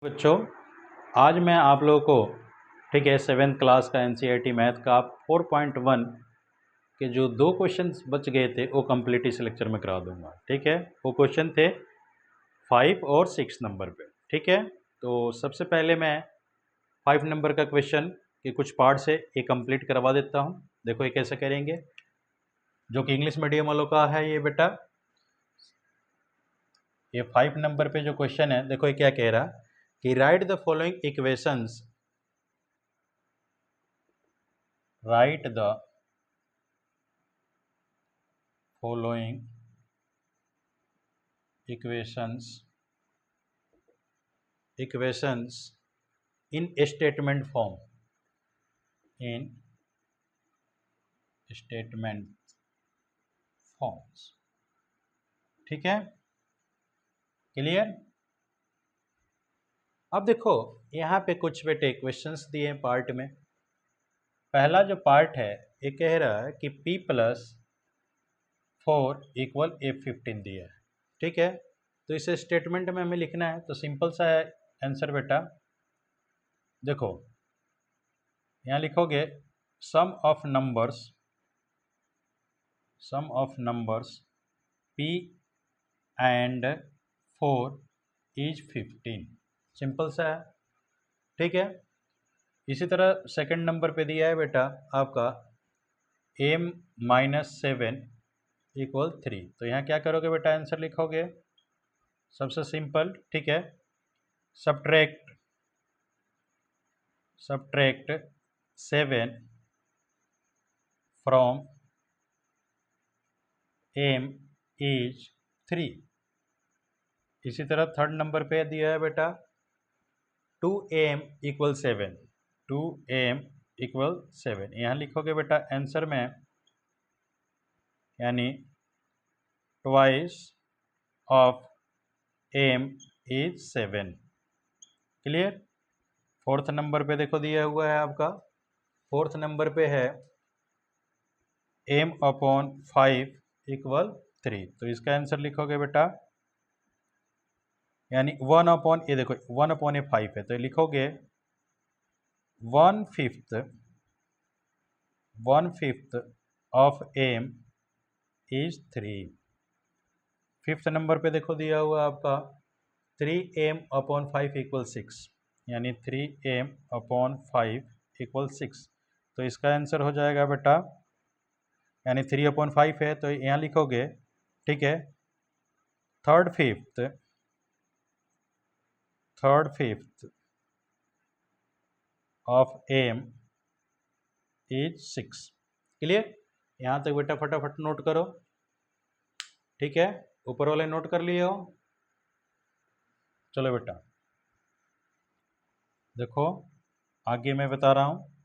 बच्चों, आज मैं आप लोगों को ठीक है 7th क्लास का एनसीईआरटी मैथ का 4.1 के जो 2 क्वेश्चंस बच गए थे वो कंप्लीट इस लेक्चर में करा दूंगा। ठीक है, वो क्वेश्चन थे 5 और 6 नंबर पे। ठीक है, तो सबसे पहले मैं 5 नंबर का क्वेश्चन के कुछ पार्ट से ये कंप्लीट करवा देता हूँ। देखो ये कैसे करेंगे, जो कि इंग्लिश मीडियम वालों का है ये बेटा। ये 5 नंबर पे जो क्वेश्चन है, देखो ये क्या कह रहा कि right the following equations, write the following equations in statement forms। ठीक है, क्लियर। अब देखो यहाँ पे कुछ बेटे क्वेश्चंस दिए हैं पार्ट में। पहला जो पार्ट है ये कह रहा है कि p + 4 = F15 दिया है। ठीक है, तो इसे स्टेटमेंट में हमें लिखना है, तो सिंपल सा है आंसर बेटा। देखो यहाँ लिखोगे sum of numbers p and 4 = 15। Simple सा है। ठीक है, इसी तरह सेकंड नंबर पे दिया है बेटा आपका m - 7 = 3। तो यहाँ क्या करोगे बेटा, आंसर लिखोगे सबसे सिंपल। ठीक है, सब्ट्रैक्ट 7 फ्रॉम m = 3। इसी तरह थर्ड नंबर पे दिया है बेटा 2m = 7। 2m = 7, यहाँ लिखोगे बेटा आंसर में, यानी twice of m = 7। Clear. Fourth number पे देखो दिया हुआ है आपका, फोर्थ नंबर पे है m/5 = 3। तो इसका आंसर लिखोगे बेटा, यानी 1/, ये देखो 1/5 है, तो लिखोगे 1/5 ऑफ m = 3। फिफ्थ नंबर पे देखो दिया हुआ आपका 3m/5 = 6, यानी 3m/5 = 6। तो इसका आंसर हो जाएगा बेटा, यानी 3/5 है तो यहाँ लिखोगे। ठीक है, third fifth of m = 6। Clear. यहाँ तक बेटा फटाफट नोट करो। ठीक है, ऊपर वाले नोट कर लिए हो। चलो बेटा देखो आगे मैं बता रहा हूँ।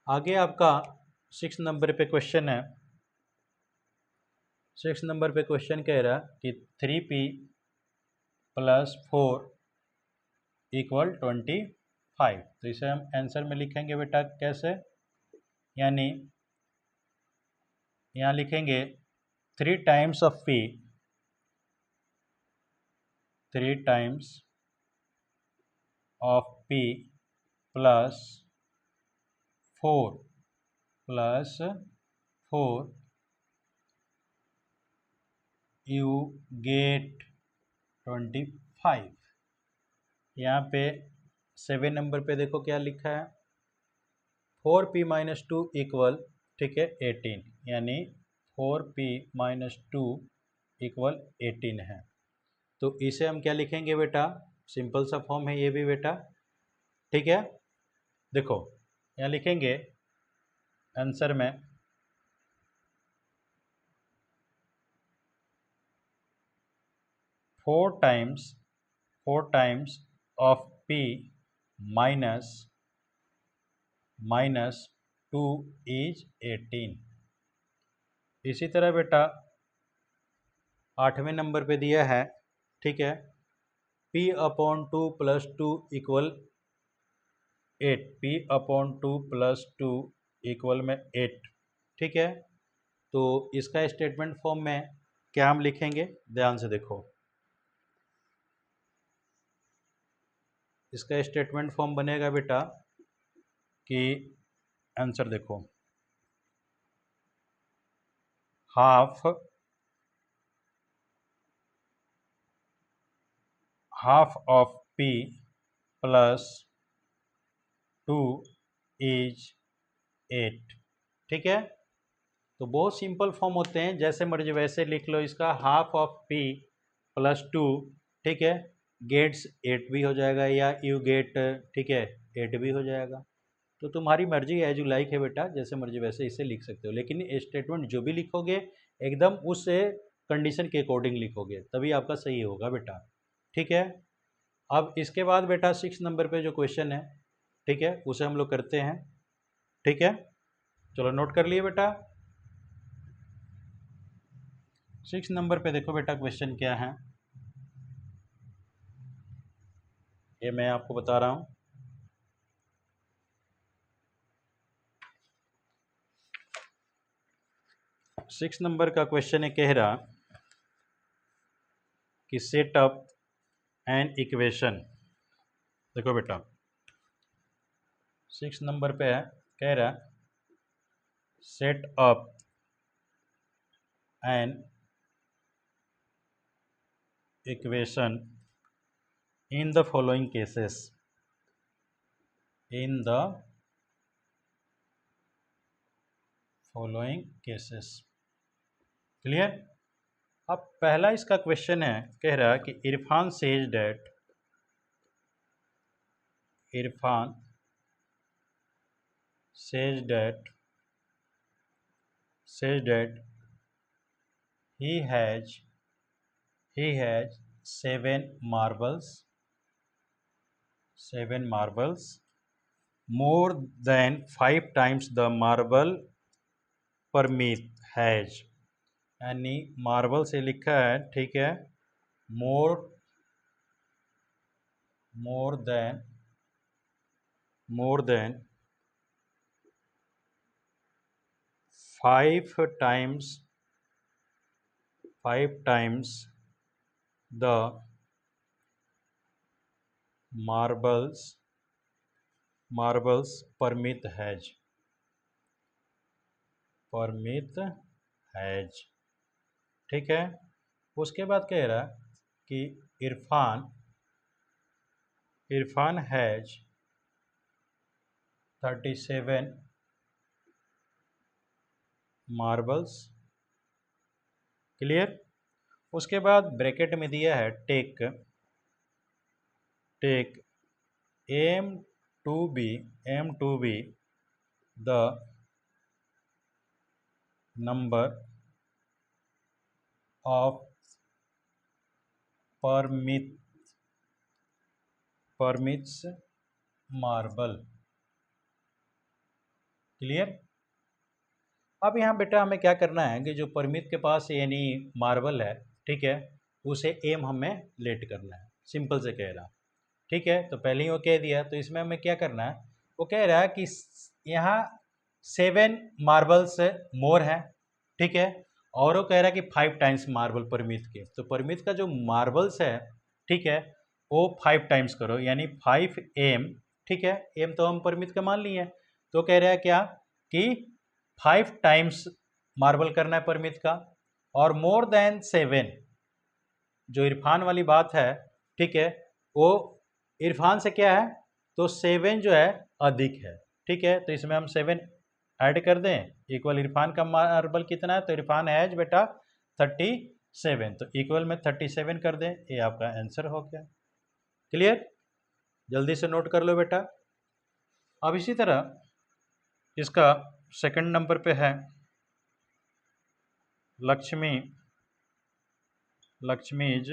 आगे आपका 6 नंबर पे क्वेश्चन है। 6 नंबर पे क्वेश्चन कह रहा कि 3p + 4 = 25। तो इसे हम आंसर में लिखेंगे बेटा कैसे, यानी यहाँ लिखेंगे 3 times of p, 3 times of p + 4 you get 25। यहाँ पे 7 नंबर पे देखो क्या लिखा है, 4p - 2 = ठीक है 18, यानी 4p - 2 = 18 है। तो इसे हम क्या लिखेंगे बेटा, सिंपल सा फॉर्म है ये भी बेटा। ठीक है, देखो यहाँ लिखेंगे आंसर में 4 टाइम्स ऑफ p minus 2 = 18। इसी तरह बेटा 8वें नंबर पे दिया है। ठीक है, p/2 + 2 = 8, p/2 + 2 = 8। ठीक है, तो इसका स्टेटमेंट फॉर्म में क्या हम लिखेंगे, ध्यान से देखो। इसका स्टेटमेंट फॉर्म बनेगा बेटा कि आंसर देखो, half of p plus 2 is 8। ठीक है, तो बहुत सिंपल फॉर्म होते हैं, जैसे मर्जी वैसे लिख लो इसका। हाफ ऑफ p प्लस 2, ठीक है, गेट्स 8 भी हो जाएगा, या यू गेट, ठीक है, 8 भी हो जाएगा। तो तुम्हारी मर्जी, एज यू लाइक है बेटा, जैसे मर्जी वैसे इसे लिख सकते हो, लेकिन स्टेटमेंट जो भी लिखोगे एकदम उस कंडीशन के अकॉर्डिंग लिखोगे, तभी आपका सही होगा बेटा। ठीक है, अब इसके बाद बेटा 6 नंबर पे जो क्वेश्चन है, ठीक है, उसे हम लोग करते हैं। ठीक है, चलो नोट कर लिए बेटा। 6 नंबर पे देखो बेटा क्वेश्चन क्या है, ये मैं आपको बता रहा हूँ। सिक्स नंबर का क्वेश्चन है, कह रहा कि सेट अप एन इक्वेशन। देखो बेटा 6 नंबर पे है, कह रहा set up an equation in the following cases, in the following cases. Clear. अब पहला इसका क्वेश्चन है, कह रहा कि Irfan says that, Irfan says that he has 7 marbles more than 5 times the marble Parmeet has। यानी मार्बल से लिखा है, ठीक है, more than 5 times the marbles Parmeet has। ठीक है, उसके बाद कह रहा कि इरफान हैज 37 मार्बल्स। क्लियर। उसके बाद ब्रैकेट में दिया है take M to be the number of permits marble. Clear. अब यहाँ बेटा हमें क्या करना है कि जो परमित के पास यानी मार्बल है, ठीक है, उसे एम हमें लेट करना है, सिंपल से कह रहा। ठीक है, तो पहले ही वो कह दिया, तो इसमें हमें क्या करना है, वो कह रहा है कि यहाँ 7 मार्बल्स मोर है, ठीक है, और वो कह रहा है कि 5 टाइम्स मार्बल परमित के। तो परमित का जो मार्बल्स है, ठीक है, वो 5 टाइम्स करो, यानी 5m। ठीक है, एम तो हम परमित का मान लिए, तो कह रहा है क्या कि 5 टाइम्स मार्बल करना है परमित का, और मोर देन 7, जो इरफान वाली बात है, ठीक है, वो इरफान से क्या है, तो 7 जो है अधिक है। ठीक है, तो इसमें हम 7 ऐड कर दें, इक्वल इरफान का मार्बल कितना है, तो इरफान हैज बेटा 37, तो इक्वल में 37 कर दें, ये आपका आंसर हो गया। क्लियर, जल्दी से नोट कर लो बेटा। अब इसी तरह इसका सेकंड नंबर पे है Lakshmi's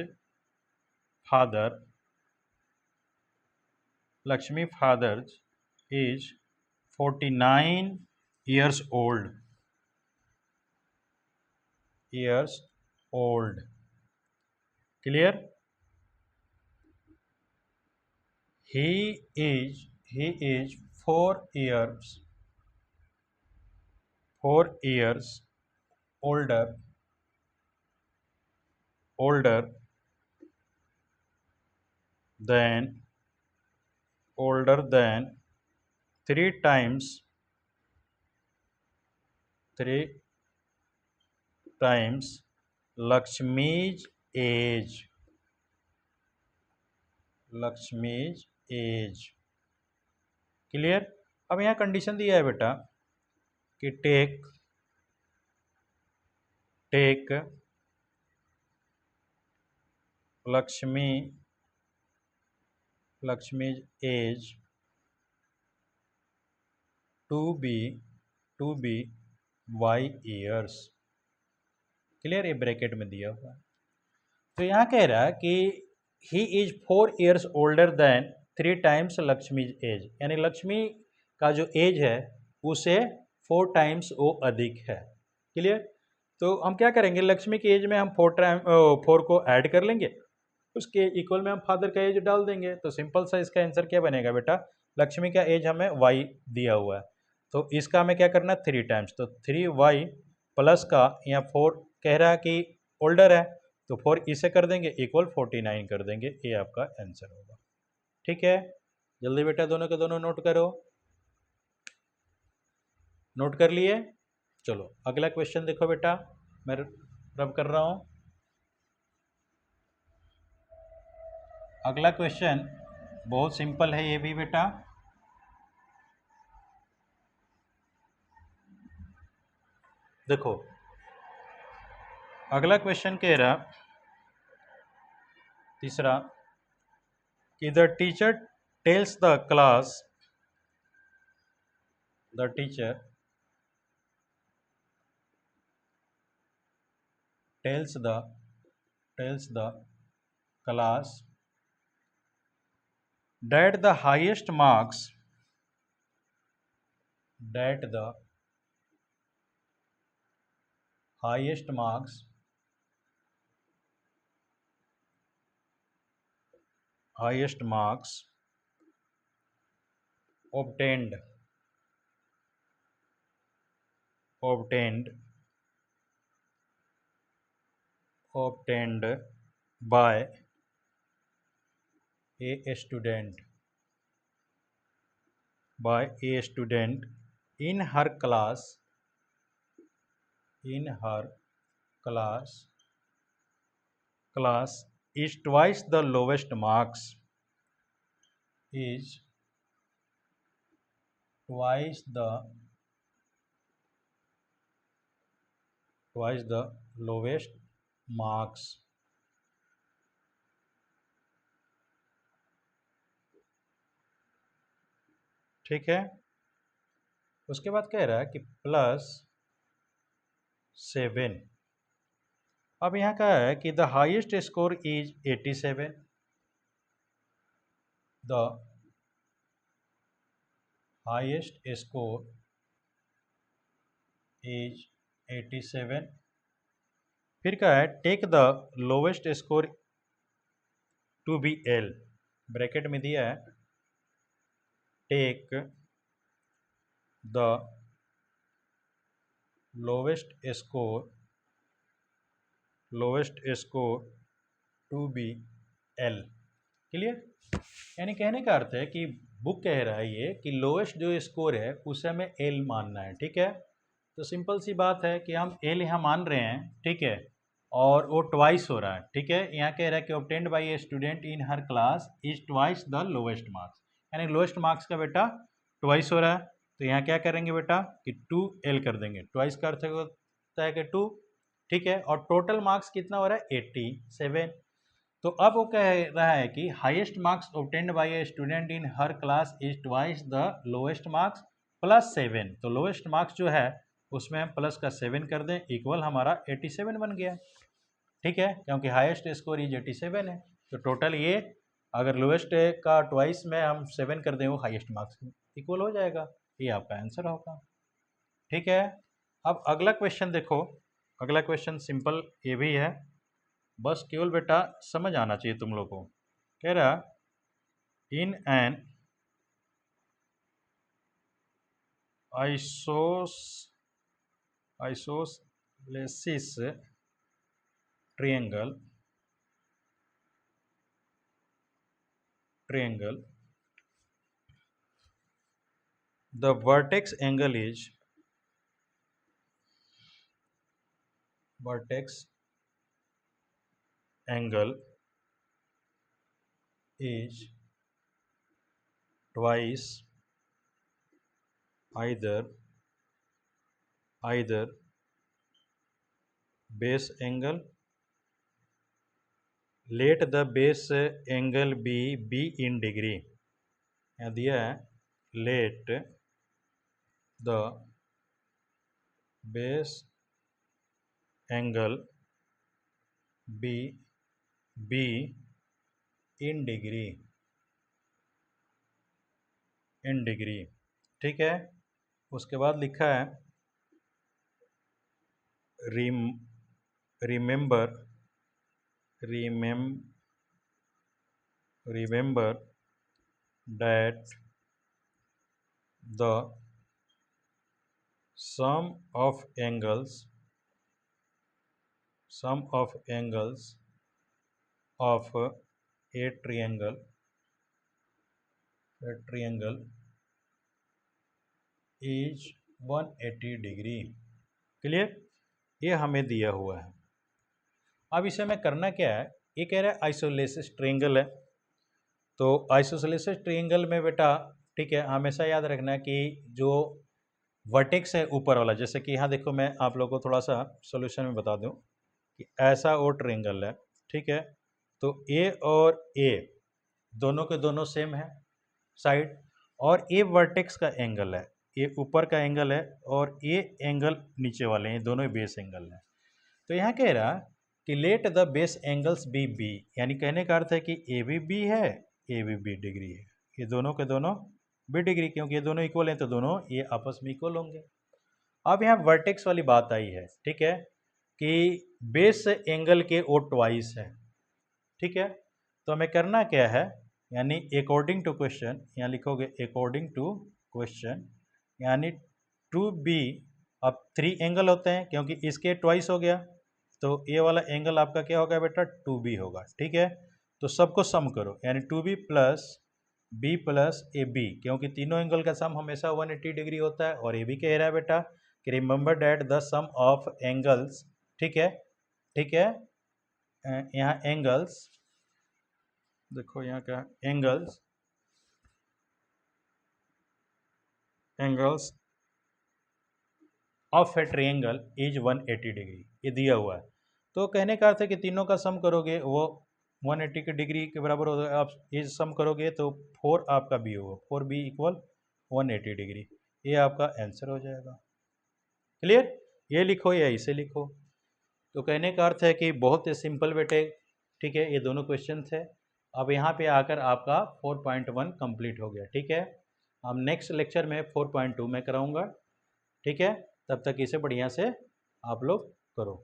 father is 49 years old। Clear। He is 4 years older than older than 3 times Lakshmi's age. Lakshmi's age. Clear. अब यहाँ कंडीशन दिया है बेटा कि take Lakshmi's age to be Y years. Clear. ये ब्रैकेट में दिया हुआ है। तो यहाँ कह रहा है कि he is 4 years older than 3 times Lakshmi's age, यानी लक्ष्मी का जो एज है उसे 4 times वो अधिक है। क्लियर। तो हम क्या करेंगे, लक्ष्मी की एज में हम 4 को ऐड कर लेंगे, उसके इक्वल में हम फादर का एज डाल देंगे। तो सिंपल सा इसका आंसर क्या बनेगा बेटा, लक्ष्मी का एज हमें y दिया हुआ है, तो इसका हमें क्या करना है 3 times, तो 3y प्लस का यहाँ 4 कह रहा है कि ओल्डर है, तो 4 इसे कर देंगे इक्वल 49 कर देंगे, ये आपका आंसर होगा। ठीक है, जल्दी बेटा दोनों के दोनों नोट करो। नोट कर लिए। चलो अगला क्वेश्चन देखो बेटा, मैं रब कर रहा हूं। अगला क्वेश्चन बहुत सिंपल है ये भी बेटा। देखो अगला क्वेश्चन कह रहा तीसरा कि the teacher tells the class, the teacher tells the class that the highest marks obtained by a student in her class is twice the lowest marks, is twice the lowest marks। ठीक है, उसके बाद कह रहा है कि +7। अब यहाँ का है कि the highest score is 87, the highest score is 87। फिर क्या है, take the lowest score to be L, bracket में दिया है take the lowest score to be L. Clear. यानी कहने का अर्थ है कि बुक कह रहा है ये कि लोवेस्ट जो स्कोर है उसे हमें एल मानना है। ठीक है, तो सिंपल सी बात है कि हम एल यहाँ मान रहे हैं। ठीक है, और वो ट्वाइस हो रहा है। ठीक है, यहाँ कह रहा है कि obtained by a student in her class is twice the lowest marks, यानी लोवेस्ट मार्क्स का बेटा ट्वाइस हो रहा है। तो यहाँ क्या करेंगे बेटा कि 2L कर देंगे, ट्वाइस का अर्थ होता है कि 2। ठीक है, और टोटल मार्क्स कितना हो रहा है 87। तो अब वो कह रहा है कि highest marks obtained by a student in her class is twice the lowest marks +7। तो लोएस्ट मार्क्स जो है उसमें हम प्लस का 7 कर दें, इक्वल हमारा 87 बन गया। ठीक है, क्योंकि हाईएस्ट स्कोर इज 87 है, तो टोटल ये अगर लोएस्ट का ट्वाइस में हम 7 कर दें वो हाईएस्ट मार्क्स इक्वल हो जाएगा, ये आपका आंसर होगा। ठीक है, अब अगला क्वेश्चन देखो। अगला क्वेश्चन सिंपल ये भी है, बस केवल बेटा समझ आना चाहिए तुम लोग को। कह रहा in an isosceles triangle the vertex angle is vertex angle is twice either base angle. Let the base angle be b in degree. And दिया let the base angle be b in degree. ठीक है। उसके बाद लिखा है remember that the sum of angles of a triangle is 180 degree. Clear? ये हमें दिया हुआ है। अब इसे हमें करना क्या है, ये कह रहा है आइसोसेलेस ट्रायंगल है, तो आइसोसेलेस ट्रायंगल में बेटा ठीक है हमेशा याद रखना कि जो वर्टेक्स है ऊपर वाला, जैसे कि यहाँ देखो मैं आप लोगों को थोड़ा सा सॉल्यूशन में बता दूं कि ऐसा वो ट्रायंगल है, ठीक है, तो ए और ए दोनों के दोनों सेम है साइड, और ए वर्टेक्स का एंगल है, ये ऊपर का एंगल है और ये एंगल नीचे वाले हैं, दोनों ही बेस एंगल हैं। तो यहाँ कह रहा कि let the base angles be B, यानी कहने का अर्थ है कि ए भी बी है, ए भी बी डिग्री है, ये दोनों के दोनों बी डिग्री, क्योंकि ये दोनों इक्वल हैं तो दोनों ये आपस में इक्वल होंगे। अब यहाँ वर्टेक्स वाली बात आई है, ठीक है, कि बेस एंगल के ओ ट्वाइस है, ठीक है, तो हमें करना क्या है, यानी अकॉर्डिंग टू क्वेश्चन, यहाँ लिखोगे अकॉर्डिंग टू क्वेश्चन, यानी टू बी, अब 3 एंगल होते हैं क्योंकि इसके ट्वाइस हो गया, तो ये वाला एंगल आपका क्या होगा बेटा 2b होगा, ठीक है, तो सबको सम करो, यानी 2b plus b plus A B, क्योंकि तीनों एंगल का सम हमेशा 180 डिग्री होता है, और ये भी कह रहा है बेटा कि remember that the sum of angles, ठीक है, ठीक है, यहाँ एंगल्स देखो, यहाँ क्या angles of a triangle is 180 degree, ये दिया हुआ है, तो कहने का अर्थ है कि तीनों का सम करोगे वो 180 के डिग्री के बराबर हो जाएगा, आप ये सम करोगे तो 4 आपका बी होगा, 4b इक्वल 180 डिग्री, ये आपका आंसर हो जाएगा। क्लियर? ये लिखो या इसे लिखो, तो कहने का अर्थ है कि बहुत ही सिंपल बेटे, ठीक है, ये दोनों क्वेश्चन थे। अब यहाँ पे आकर आपका 4.1 कंप्लीट हो गया, ठीक है, हम नेक्स्ट लेक्चर में 4.2 में कराऊंगा, ठीक है, तब तक इसे बढ़िया से आप लोग करो।